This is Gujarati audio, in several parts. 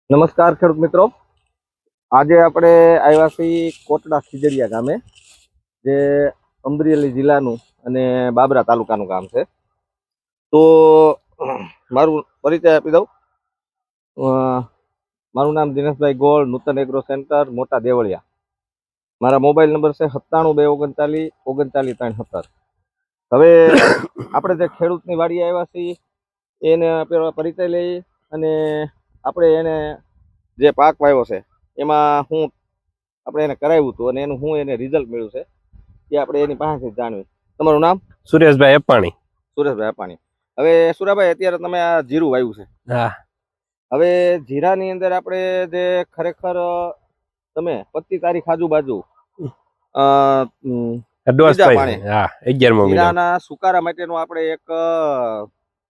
નમસ્કાર ખેડૂત મિત્રો, આજે આપણે આવ્યા છીએ કોટડા ખીજડીયા ગામે, જે અમરેલી જિલ્લાનું અને બાબરા તાલુકાનું ગામ છે. તો મારું પરિચય આપી દઉં. મારું નામ દિનેશભાઈ ગોળ, નૂતન એગ્રો સેન્ટર, મોટા દેવળિયા. મારા મોબાઈલ નંબર છે 9729393973. હવે આપણે જે ખેડૂતની વાડીએ આવ્યા છીએ એને પેલો પરિચય લઈ અને આપણે એને જે પાક વાવ્યો છે એમાં હું આપણે એને કરાવ્યું હતું અને એનું એને રિઝલ્ટ મળ્યું છે એ આપણે એની પાસેથી જાણવી. તમારું નામ? સુરેશભાઈ અપાણી. સુરેશભાઈ અપાણી. હવે સુરાભાઈ, અત્યારે તમે આ જીરું વાવ્યું છે. હા. હવે જીરાની અંદર આપણે જે ખરેખર તમે 25 તારીખ આજુબાજુ જીરાના સુકારા માટેનો આપણે એક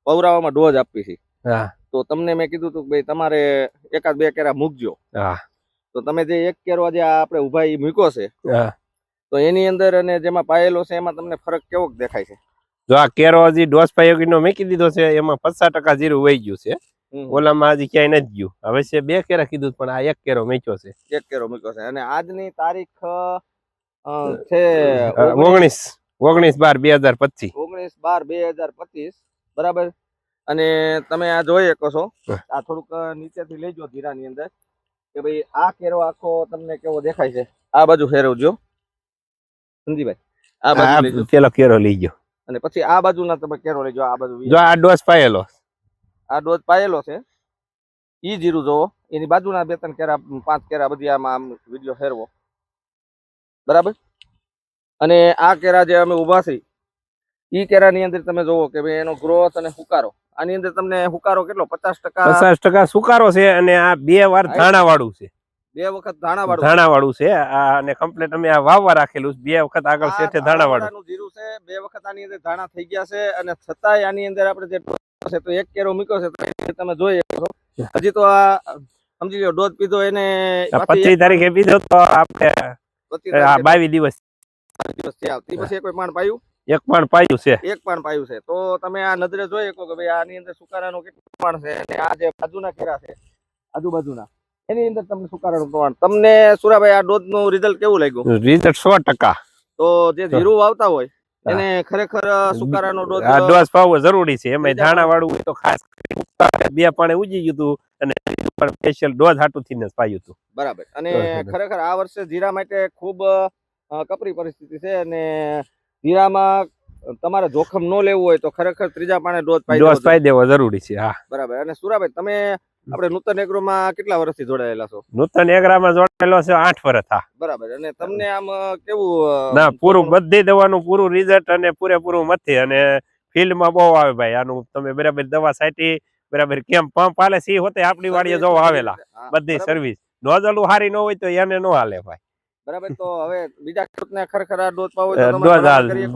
પવરાવામાં ડોઝ આપી છે. તો તમને મેં કીધું હતું કે ભાઈ તમારે એકાદ બે કેરા મૂકજો. તો તમે જે એક કેરો જે આપણે ઉભા મૂક્યો છે તો એની અંદર અને જેમાં પાયેલો છે એમાં તમને ફરક કેવો દેખાય છે? જો આ કેરો હજી ડોઝ પાયોગીનો મૂકી દીધો છે એમાં 50% જીરું વહી ગયું છે. ઓલામાં હજી ક્યાંય નથી ગયું. હવે છે 2 કેરા કીધું પણ આ 1 કેરો મૂક્યો છે. 1 કેરો મૂક્યો છે અને આજની તારીખ છે 19/12/2025. 19/12/2025, બરાબર. અને તમે આ જોઈ શકો છો, આ થોડુંક નીચેથી લેજો જીરાની અંદર કે ભાઈ આ કેરો આખો તમને કેવો દેખાય છે. આ બાજુ ફેરવજો સંજીભાઈ, આ બાજુ લેજો. પેલો કેરો લઈ ગયો અને પછી આ બાજુના તમે કેરો લેજો. આ બાજુ જો આ ડોઝ પાયેલો, આ ડોઝ પાયેલો છે ઈ જીરું જોવો. એની બાજુના 2-3 કેરા 5 કેરા બધી આમાં વિડીયો ફેરવો, બરાબર. અને આ કેરા જે અમે ઉભા છે ઈ કેરાની અંદર તમે જોવો કે ભાઈ એનો ગ્રોથ અને હુકારો. આની અંદર તમને હુકારો કેટલો? 50% સુકારો છે અને આ 2 વાર ધાણા વાળું છે. 2 વખત ધાણા વાળું છે. અને કમ્પ્લીટ અમે આ વાવવા રાખેલું છે. 2 વખત આગળ શેઠે ધાણા વાળું જીરું છે. 2 વખત આની અંદર ધાણા થઈ ગયા છે અને છતાંય આની અંદર આપણે જે છે તો 1 કેરો મૂક્યો છે તો તમે જોઈ શકો છો. હજી તો આ સમજી લો ડોઝ પીધો એને 25 તારીખે પીધો તો આપણે 22 દિવસ થયા. પછી કોઈ પાણ પાયું? 1 પાણ પાયું છે. 1 પાણ પાયું છે. તો તમે આ નજરે જોઈ શકો કે ભાઈ આની અંદર સુકારાનું કેટલું પ્રમાણ છે અને આ જે બાજુના કેરા છે આજુબાજુના એની અંદર તમને સુકારાનું પ્રમાણ. તમને સુરાભાઈ આ ડોઝ નું રિઝલ્ટ કેવું લાગ્યું? રિઝલ્ટ 100%. તો જે જીરું વાવતા હોય એને ખરેખર સુકારાનો ડોઝ પાવવો જરૂરી છે. એમાં ધાણા વાળું હોય તો ખાસ 2 પાણે ઉજી ગયું હતું અને સ્પેશિયલ ડોઝ હાટું થઈને જ પાયું હતું. બરાબર. અને ખરેખર આ વર્ષે જીરા માટે ખૂબ કપરી પરિસ્થિતિ છે અને જીરામાં તમારે જોખમ ન લેવું હોય તો ખરેખર 3જા પાણે ડોઝ પાઈ દેવો જરૂરી છે. હા, બરાબર. અને સુરાભાઈ, તમે આપણે નૂતન એગ્રોમાં કેટલા વર્ષથી જોડાયેલા છો? નૂતન એગ્રોમાં જોડાયેલો છે 8 વર્ષ. હા, બરાબર. અને તમને આમ કેવું? ના, પૂરું બધી દવાનું પૂરું રિઝલ્ટ અને પૂરેપૂરું મથી અને ફિલ્ડમાં બહુ આવે ભાઈ. આનું તમે બરાબર દવા છાંટી, બરાબર કેમ પંપ હાલે સી હોતે આપણી વાડીએ જોવા આવેલા બધી સર્વિસ. નોઝલું હારી ન હોય તો એને નો હાલે ભાઈ. બરાબર. તો હવે બીજા ખેડૂતને ખરેખર આ ડોઝ પાવો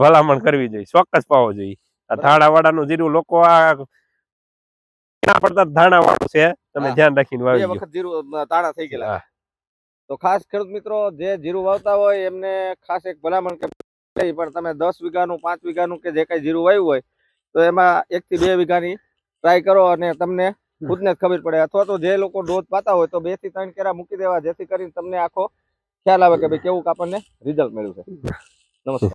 ભલામણ કરવી જોઈએ, ચોક્કસ પાવો જોઈએ. આ ધાણા વાળાનું જીરું લોકો આ પડતા ધાણા વાળું છે, તમે ધ્યાન રાખીને વાવી. 2 વખત જીરું તાળા થઈ ગયેલા. તો ખાસ ખેડૂત મિત્રો જે જીરું વાવતા હોય એમને ખાસ એક ભલામણ કે પણ તમે 10 વીઘાનું 5 વીઘાનું કે જે કઈ જીરું વાવ્યું હોય તો એમાં 1 થી 2 વીઘાની ટ્રાય કરો અને તમને ખુદને જ ખબર પડે. અથવા તો જે લોકો ડોઝ પાતા હોય તો 2 થી 3 કેરા મૂકી દેવા, જેથી કરીને તમને આખો ખ્યાલ આવે કે ભાઈ કેવું આપણને રિઝલ્ટ મળ્યું છે. નમસ્કાર.